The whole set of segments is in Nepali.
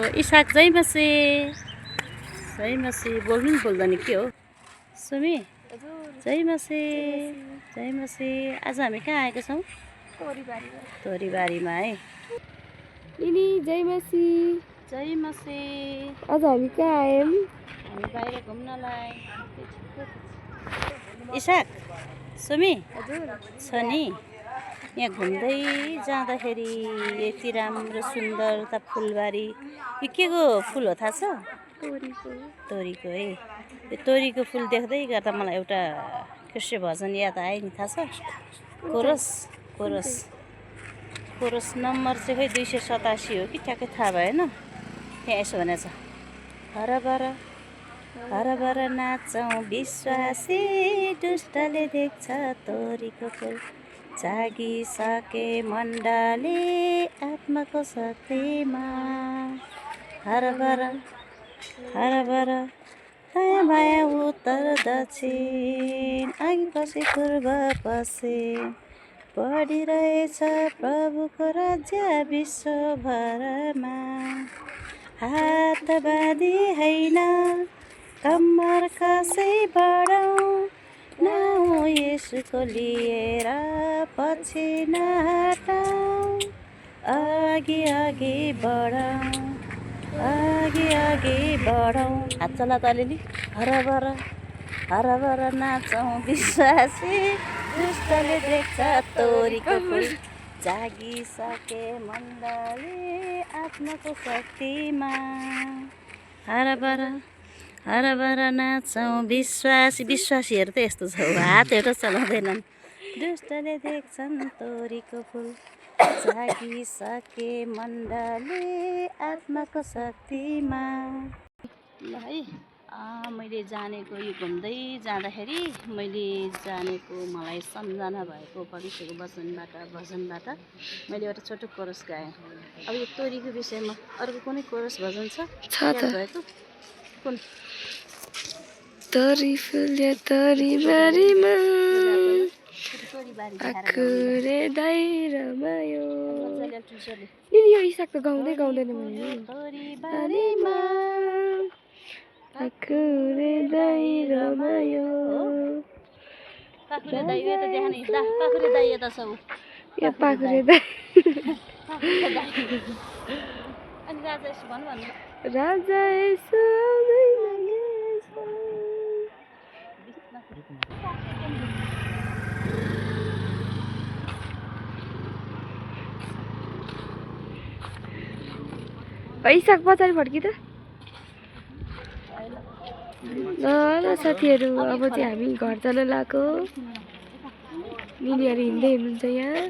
इसाक जय मसी बोल्नु नि बोल्दैन के हो सुमी जय मसी आज हामी कहाँ आएका छौँ तोरीबारीमा है निनी जय मसी आज हामी कहाँ आयौँ हामी बाहिर घुम्नलाई इसाक सुमी छ नि यहाँ घुम्दै जाँदाखेरि यति राम्रो सुन्दर त फुलबारी यो के को फुल हो थाहा छ तोरीको है यो तोरीको फुल देख्दै गर्दा मलाई एउटा कृष्ण भजन याद आयो नि थाहा छ कोरस नम्बर चाहिँ खै 287 हो कि ठ्याक्कै थाहा भएन त्यहाँ यसो भनेछ हरबर नाचौँ विश्वासी दुष्टले देख्छ तोरीको फुल जागिसके मण्डली आत्माको शक्तिमा हरबर दायाँ बायाँ उत्तर दक्षिण अघि पछि पूर्व पश्चिम बढिरहेछ प्रभुको राज्य विश्वभरमा हात बाँधी होइन कम्मर कसै बढाउँ नाउँ येशूको लिएर पछि नहटाउँ अघि बढाउँ हात चला त अलिअलि हरबर नाचौँ विश्वासी दुष्टले देख्छ तोरीको फुल जागिसके मण्डली आत्माको शक्तिमा हरबर नाचौँ विश्वासीहरू त यस्तो छ हातहरू चलाउँदैनन् दुष्टले देख्छन् तोरीको फुल जागिसके मण्डली आत्माको शक्तिमा ल है मैले जानेको यो घुम्दै जाँदाखेरि मैले जानेको मलाई सम्झना भएको परमेश्वरको भजनबाट मैले एउटा छोटो कोरस गाएँ। अब यो तोरीको विषयमा अर्को कुनै कोरस भजन छ भएको कुन तोरी फुल्यो तोरीबारीमा आखुरे दाइ रमायो निनी यो इसाक त गाउँदै गाउँदैन भने तोरीबारीमा आखुरे दाइ रमायो पाखुरे दाइ यो त देखान हिँड्दा पाखुरे दाइ यता छ यो पाखुरे दाइ अनि राजा यसो भन्नु राजा यसो आउँदै लागेछ इसाक पछाडि फर्की त ल साथीहरू अब चाहिँ हामी घर जान लागेको निनीहरू हिँड्दै हुनुहुन्छ यहाँ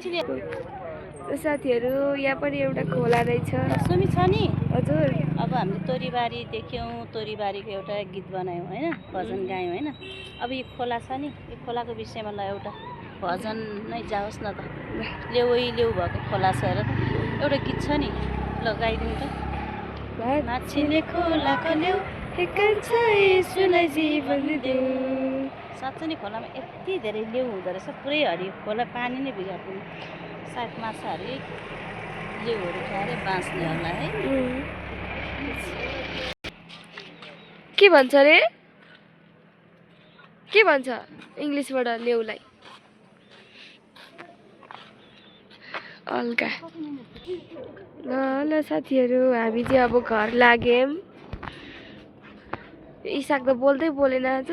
साथीहरू यहाँ पनि एउटा खोला रहेछ सुमी छ नि हजुर अब हामीले तोरीबारी देख्यौँ तोरीबारीको एउटा गीत बनायौँ होइन भजन गायौँ होइन अब यो खोला छ नि यो खोलाको विषयमा ल एउटा भजन नै जाओस् न त लेउ भएको खोला छ हेर त एउटा गीत छ नि ल गाइदिउँ त नाचिने खोलाको लेउ यसुलाई जीवन देऊ साँच्चै नै खोलामा यति धेरै लेउ हुँदो रहेछ पुरै हरियो खोला पानी नै बिगार्दैन सायद माछाहरू लेउहरू खाएर बाँच्ने होला है के भन्छ रे के भन्छ इङ्ग्लिसबाट लेउलाई अल्का ल साथीहरू हामी चाहिँ अब घर लाग्यौँ इसाक त बोल्दै बोलेन आज